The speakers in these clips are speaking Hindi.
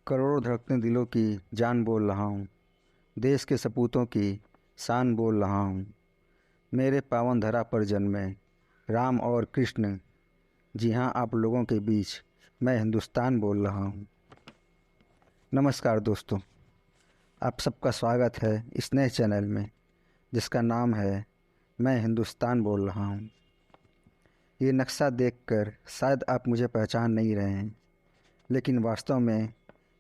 करोड़ों धड़कते दिलों की जान बोल रहा हूँ। देश के सपूतों की शान बोल रहा हूँ। मेरे पावन धरा पर जन्मे राम और कृष्ण। जी हाँ, आप लोगों के बीच मैं हिंदुस्तान बोल रहा हूँ। नमस्कार दोस्तों, आप सबका स्वागत है इस नए चैनल में जिसका नाम है मैं हिंदुस्तान बोल रहा हूँ। ये नक्शा देखकर शायद आप मुझे पहचान नहीं रहे हैं, लेकिन वास्तव में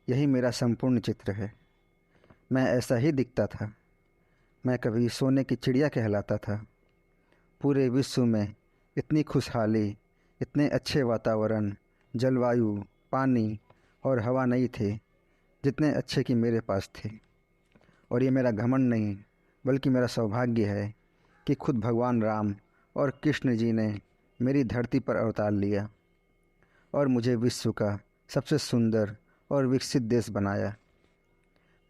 यही मेरा संपूर्ण चित्र है। मैं ऐसा ही दिखता था। मैं कभी सोने की चिड़िया कहलाता था। पूरे विश्व में इतनी खुशहाली, इतने अच्छे वातावरण, जलवायु, पानी और हवा नहीं थे जितने अच्छे कि मेरे पास थे। और ये मेरा घमंड नहीं बल्कि मेरा सौभाग्य है कि खुद भगवान राम और कृष्ण जी ने मेरी धरती पर अवतार लिया और मुझे विश्व का सबसे सुंदर और विकसित देश बनाया।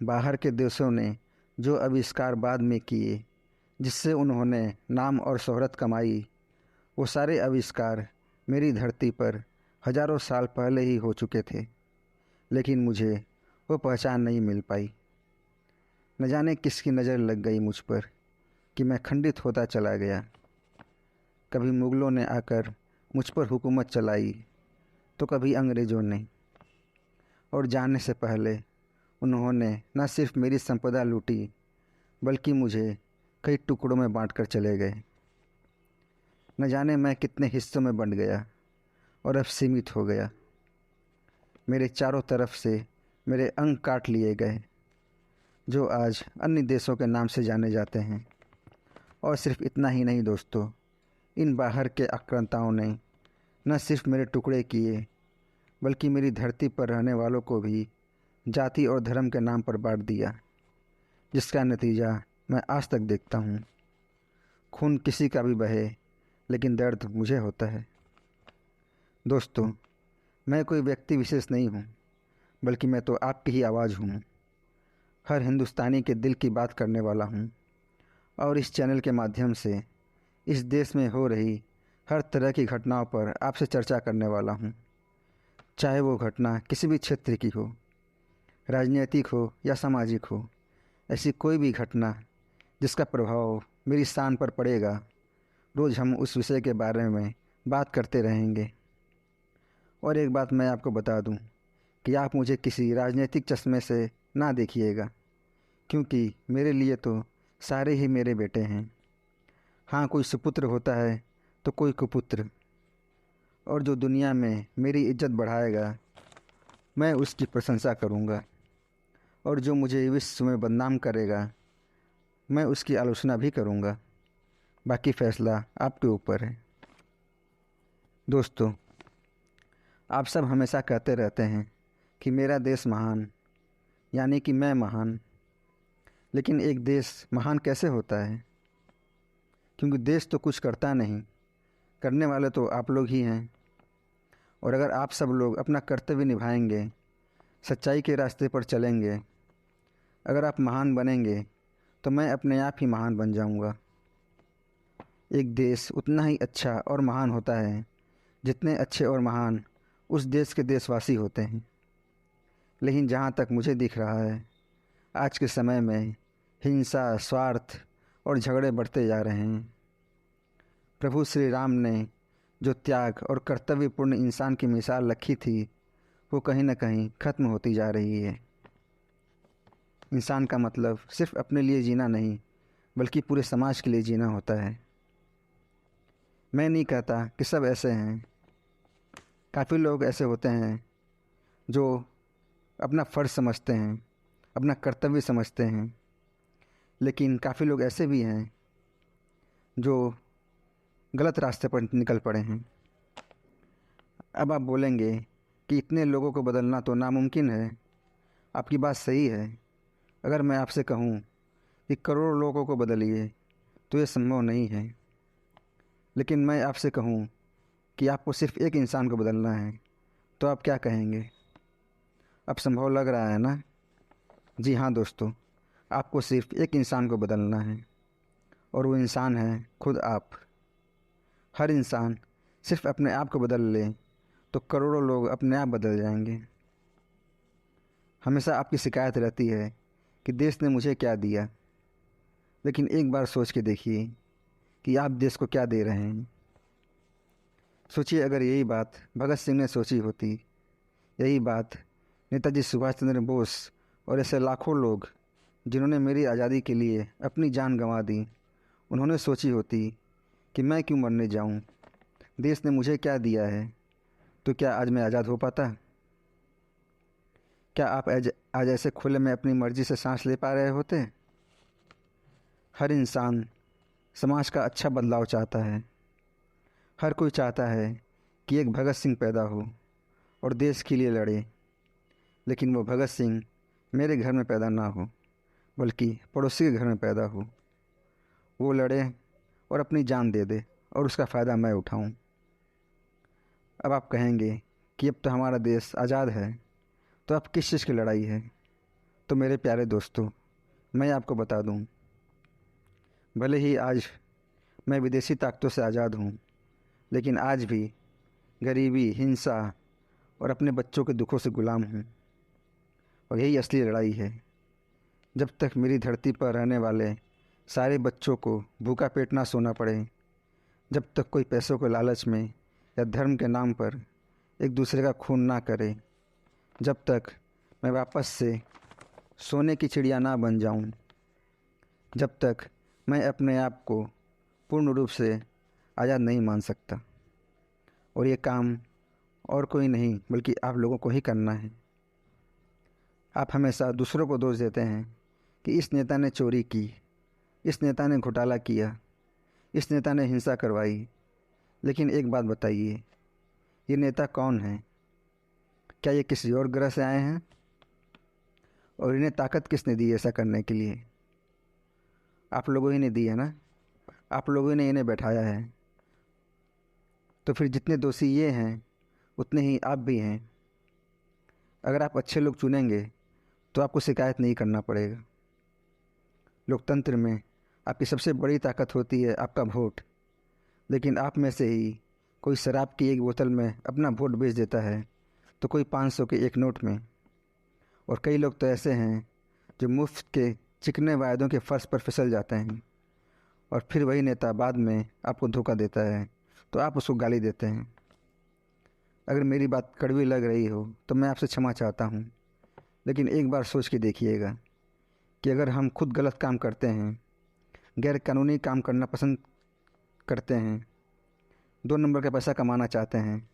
बाहर के देशों ने जो आविष्कार बाद में किए, जिससे उन्होंने नाम और शोहरत कमाई, वो सारे आविष्कार मेरी धरती पर हजारों साल पहले ही हो चुके थे, लेकिन मुझे वो पहचान नहीं मिल पाई। न जाने किसकी नज़र लग गई मुझ पर कि मैं खंडित होता चला गया। कभी मुग़लों ने आकर मुझ पर हुकूमत चलाई, तो कभी अंग्रेज़ों ने, और जाने से पहले उन्होंने न सिर्फ मेरी संपदा लूटी बल्कि मुझे कई टुकड़ों में बांट कर चले गए। न जाने मैं कितने हिस्सों में बंट गया और अब सीमित हो गया। मेरे चारों तरफ से मेरे अंग काट लिए गए, जो आज अन्य देशों के नाम से जाने जाते हैं। और सिर्फ इतना ही नहीं दोस्तों, इन बाहर के आक्रांताओं ने न सिर्फ मेरे टुकड़े किए बल्कि मेरी धरती पर रहने वालों को भी जाति और धर्म के नाम पर बांट दिया, जिसका नतीजा मैं आज तक देखता हूँ। खून किसी का भी बहे, लेकिन दर्द मुझे होता है। दोस्तों, मैं कोई व्यक्ति विशेष नहीं हूँ, बल्कि मैं तो आपकी ही आवाज़ हूँ। हर हिंदुस्तानी के दिल की बात करने वाला हूँ और इस चैनल के माध्यम से इस देश में हो रही हर तरह की घटनाओं पर आपसे चर्चा करने वाला हूँ। चाहे वो घटना किसी भी क्षेत्र की हो, राजनीतिक हो या सामाजिक हो, ऐसी कोई भी घटना जिसका प्रभाव मेरी शान पर पड़ेगा, रोज़ हम उस विषय के बारे में बात करते रहेंगे। और एक बात मैं आपको बता दूं कि आप मुझे किसी राजनीतिक चश्मे से ना देखिएगा, क्योंकि मेरे लिए तो सारे ही मेरे बेटे हैं। हाँ, कोई सुपुत्र होता है तो कोई कुपुत्र, और जो दुनिया में मेरी इज्जत बढ़ाएगा मैं उसकी प्रशंसा करूँगा, और जो मुझे विश्व में बदनाम करेगा मैं उसकी आलोचना भी करूँगा। बाकी फ़ैसला आपके ऊपर है। दोस्तों, आप सब हमेशा कहते रहते हैं कि मेरा देश महान, यानी कि मैं महान। लेकिन एक देश महान कैसे होता है? क्योंकि देश तो कुछ करता नहीं, करने वाले तो आप लोग ही हैं। और अगर आप सब लोग अपना कर्तव्य निभाएंगे, सच्चाई के रास्ते पर चलेंगे, अगर आप महान बनेंगे, तो मैं अपने आप ही महान बन जाऊंगा। एक देश उतना ही अच्छा और महान होता है जितने अच्छे और महान उस देश के देशवासी होते हैं। लेकिन जहाँ तक मुझे दिख रहा है, आज के समय में हिंसा, स्वार्थ और झगड़े बढ़ते जा रहे हैं। प्रभु श्री राम ने जो त्याग और कर्तव्यपूर्ण इंसान की मिसाल रखी थी, वो कहीं न कहीं ख़त्म होती जा रही है। इंसान का मतलब सिर्फ अपने लिए जीना नहीं, बल्कि पूरे समाज के लिए जीना होता है। मैं नहीं कहता कि सब ऐसे हैं। काफ़ी लोग ऐसे होते हैं जो अपना फ़र्ज़ समझते हैं, अपना कर्तव्य समझते हैं, लेकिन काफ़ी लोग ऐसे भी हैं जो गलत रास्ते पर निकल पड़े हैं। अब आप बोलेंगे कि इतने लोगों को बदलना तो नामुमकिन है। आपकी बात सही है। अगर मैं आपसे कहूँ कि करोड़ों लोगों को बदलिए तो ये संभव नहीं है। लेकिन मैं आपसे कहूँ कि आपको सिर्फ एक इंसान को बदलना है, तो आप क्या कहेंगे? अब संभव लग रहा है ना? जी हाँ दोस्तों, आपको सिर्फ एक इंसान को बदलना है, और वो इंसान है खुद आप। हर इंसान सिर्फ अपने आप को बदल ले तो करोड़ों लोग अपने आप बदल जाएंगे। हमेशा आपकी शिकायत रहती है कि देश ने मुझे क्या दिया, लेकिन एक बार सोच के देखिए कि आप देश को क्या दे रहे हैं। सोचिए, अगर यही बात भगत सिंह ने सोची होती, यही बात नेताजी सुभाष चंद्र बोस और ऐसे लाखों लोग जिन्होंने मेरी आज़ादी के लिए अपनी जान गंवा दी, उन्होंने सोची होती कि मैं क्यों मरने जाऊं, देश ने मुझे क्या दिया है, तो क्या आज मैं आज़ाद हो पाता? क्या आप आज ऐसे खुले में अपनी मर्ज़ी से सांस ले पा रहे होते? हर इंसान समाज का अच्छा बदलाव चाहता है। हर कोई चाहता है कि एक भगत सिंह पैदा हो और देश के लिए लड़े, लेकिन वो भगत सिंह मेरे घर में पैदा ना हो, बल्कि पड़ोसी के घर में पैदा हो। वो लड़े और अपनी जान दे दे और उसका फ़ायदा मैं उठाऊं। अब आप कहेंगे कि अब तो हमारा देश आज़ाद है, तो अब किस चीज़ की लड़ाई है? तो मेरे प्यारे दोस्तों, मैं आपको बता दूं, भले ही आज मैं विदेशी ताकतों से आज़ाद हूं, लेकिन आज भी गरीबी, हिंसा और अपने बच्चों के दुखों से गुलाम हूं। और यही असली लड़ाई है। जब तक मेरी धरती पर रहने वाले सारे बच्चों को भूखा पेट ना सोना पड़े, जब तक कोई पैसों के लालच में या धर्म के नाम पर एक दूसरे का खून ना करे, जब तक मैं वापस से सोने की चिड़िया ना बन जाऊं, जब तक मैं अपने आप को पूर्ण रूप से आज़ाद नहीं मान सकता। और ये काम और कोई नहीं बल्कि आप लोगों को ही करना है। आप हमेशा दूसरों को दोष देते हैं कि इस नेता ने चोरी की, इस नेता ने घोटाला किया, इस नेता ने हिंसा करवाई। लेकिन एक बात बताइए, ये नेता कौन है? क्या ये किसी और ग्रह से आए हैं? और इन्हें ताकत किसने दी ऐसा करने के लिए? आप लोगों ही ने दी है ना। आप लोगों ने इन्हें बैठाया है। तो फिर जितने दोषी ये हैं, उतने ही आप भी हैं। अगर आप अच्छे लोग चुनेंगे तो आपको शिकायत नहीं करना पड़ेगा। लोकतंत्र में आपकी सबसे बड़ी ताकत होती है आपका वोट। लेकिन आप में से ही कोई शराब की एक बोतल में अपना वोट बेच देता है, तो कोई 500 के एक नोट में। और कई लोग तो ऐसे हैं जो मुफ्त के चिकने वायदों के फर्श पर फिसल जाते हैं, और फिर वही नेता बाद में आपको धोखा देता है तो आप उसको गाली देते हैं। अगर मेरी बात कड़वी लग रही हो तो मैं आपसे क्षमा चाहता हूँ, लेकिन एक बार सोच के देखिएगा कि अगर हम खुद गलत काम करते हैं, गैर कानूनी काम करना पसंद करते हैं, 2 नंबर का पैसा कमाना चाहते हैं,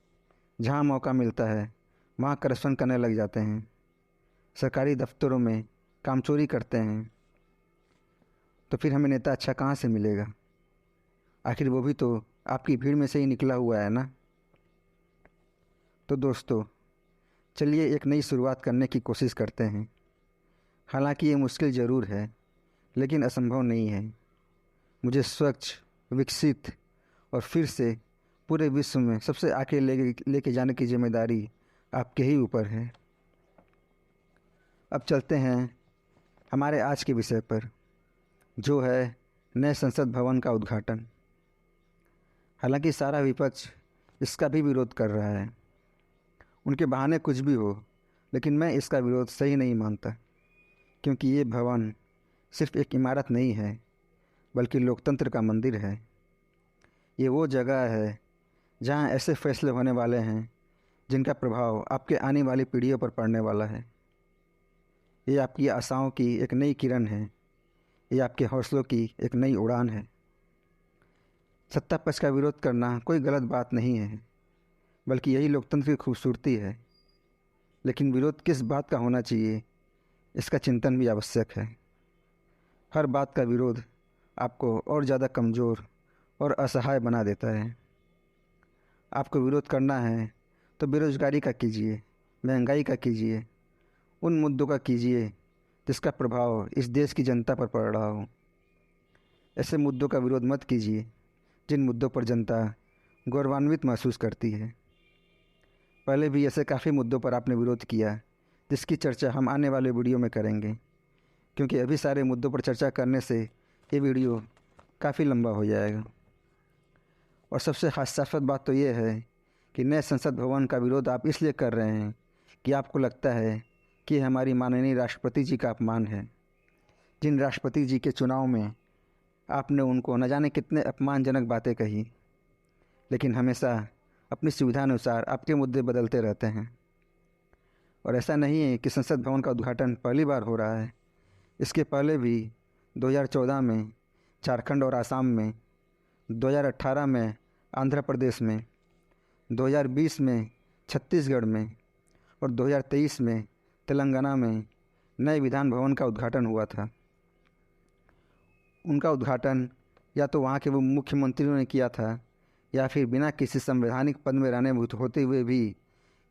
जहाँ मौका मिलता है वहाँ करप्शन करने लग जाते हैं, सरकारी दफ्तरों में कामचोरी करते हैं, तो फिर हमें नेता अच्छा कहाँ से मिलेगा? आखिर वो भी तो आपकी भीड़ में से ही निकला हुआ है ना। तो दोस्तों, चलिए एक नई शुरुआत करने की कोशिश करते हैं। हालांकि ये मुश्किल ज़रूर है, लेकिन असंभव नहीं है। मुझे स्वच्छ, विकसित और फिर से पूरे विश्व में सबसे आगे लेके जाने की जिम्मेदारी आपके ही ऊपर है। अब चलते हैं हमारे आज के विषय पर, जो है नए संसद भवन का उद्घाटन। हालांकि सारा विपक्ष इसका भी विरोध कर रहा है। उनके बहाने कुछ भी हो, लेकिन मैं इसका विरोध सही नहीं मानता, क्योंकि ये भवन सिर्फ एक इमारत नहीं है, बल्कि लोकतंत्र का मंदिर है। ये वो जगह है जहाँ ऐसे फैसले होने वाले हैं जिनका प्रभाव आपके आने वाली पीढ़ियों पर पड़ने वाला है। ये आपकी आशाओं की एक नई किरण है। ये आपके हौसलों की एक नई उड़ान है। सत्ता पक्ष का विरोध करना कोई गलत बात नहीं है, बल्कि यही लोकतंत्र की खूबसूरती है। लेकिन विरोध किस बात का होना चाहिए, इसका चिंतन भी आवश्यक है। हर बात का विरोध आपको और ज़्यादा कमज़ोर और असहाय बना देता है। आपको विरोध करना है तो बेरोज़गारी का कीजिए, महंगाई का कीजिए, उन मुद्दों का कीजिए जिसका प्रभाव इस देश की जनता पर पड़ रहा हो। ऐसे मुद्दों का विरोध मत कीजिए जिन मुद्दों पर जनता गौरवान्वित महसूस करती है। पहले भी ऐसे काफ़ी मुद्दों पर आपने विरोध किया, जिसकी चर्चा हम आने वाले वीडियो में करेंगे, क्योंकि अभी सारे मुद्दों पर चर्चा करने से ये वीडियो काफ़ी लंबा हो जाएगा। और सबसे हास्यास्पद बात तो ये है कि नए संसद भवन का विरोध आप इसलिए कर रहे हैं कि आपको लगता है कि हमारी माननीय राष्ट्रपति जी का अपमान है। जिन राष्ट्रपति जी के चुनाव में आपने उनको न जाने कितने अपमानजनक बातें कही, लेकिन हमेशा अपनी सुविधानुसार आपके मुद्दे बदलते रहते हैं। और ऐसा नहीं है कि संसद भवन का उद्घाटन पहली बार हो रहा है। इसके पहले भी 2014 में झारखंड और आसाम में, 2018 में आंध्र प्रदेश में, 2020 में छत्तीसगढ़ में और 2023 में तेलंगाना में नए विधान भवन का उद्घाटन हुआ था। उनका उद्घाटन या तो वहाँ के वो मुख्यमंत्रियों ने किया था या फिर बिना किसी संवैधानिक पद में रहने होते हुए भी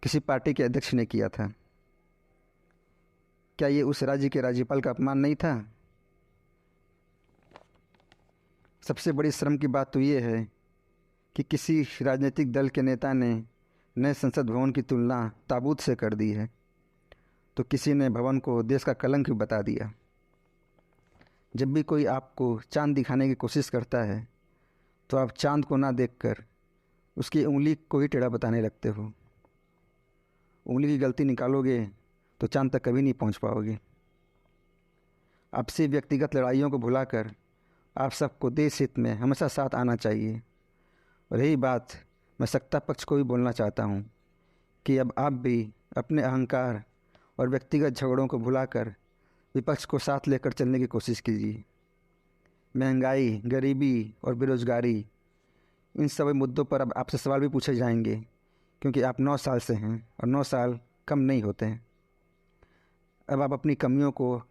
किसी पार्टी के अध्यक्ष ने किया था। क्या ये उस राज्य के राज्यपाल का अपमान नहीं था? सबसे बड़ी शर्म की बात तो ये है कि किसी राजनीतिक दल के नेता ने नए संसद भवन की तुलना ताबूत से कर दी है, तो किसी ने भवन को देश का कलंक भी बता दिया। जब भी कोई आपको चांद दिखाने की कोशिश करता है तो आप चांद को ना देखकर उसकी उंगली को ही टेढ़ा बताने लगते हो। उंगली की गलती निकालोगे तो चांद तक कभी नहीं पहुंच पाओगे। आपसी व्यक्तिगत लड़ाइयों को भुलाकर आप सबको देश हित में हमेशा साथ आना चाहिए। और यही बात मैं सत्ता पक्ष को भी बोलना चाहता हूँ कि अब आप भी अपने अहंकार और व्यक्तिगत झगड़ों को भुलाकर विपक्ष को साथ लेकर चलने की कोशिश कीजिए। महंगाई, गरीबी और बेरोजगारी, इन सभी मुद्दों पर अब आपसे सवाल भी पूछे जाएंगे, क्योंकि आप 9 साल से हैं और 9 साल कम नहीं होते हैं। अब आप अपनी कमियों को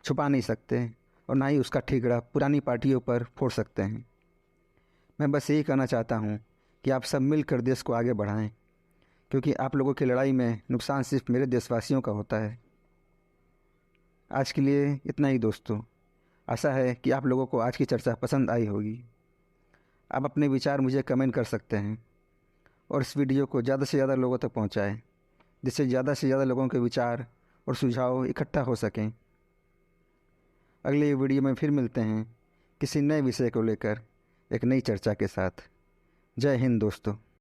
छुपा नहीं सकते और ना ही उसका ठिकरा पुरानी पार्टियों पर फोड़ सकते हैं। मैं बस यही कहना चाहता हूँ कि आप सब मिलकर देश को आगे बढ़ाएं, क्योंकि आप लोगों की लड़ाई में नुकसान सिर्फ मेरे देशवासियों का होता है। आज के लिए इतना ही दोस्तों। आशा है कि आप लोगों को आज की चर्चा पसंद आई होगी। आप अपने विचार मुझे कमेंट कर सकते हैं और इस वीडियो को ज़्यादा से ज़्यादा लोगों तक पहुंचाएं, जिससे ज़्यादा से ज़्यादा लोगों के विचार और सुझाव इकट्ठा हो सकें। अगले वीडियो में फिर मिलते हैं किसी नए विषय को लेकर एक नई चर्चा के साथ। जय हिंद दोस्तों।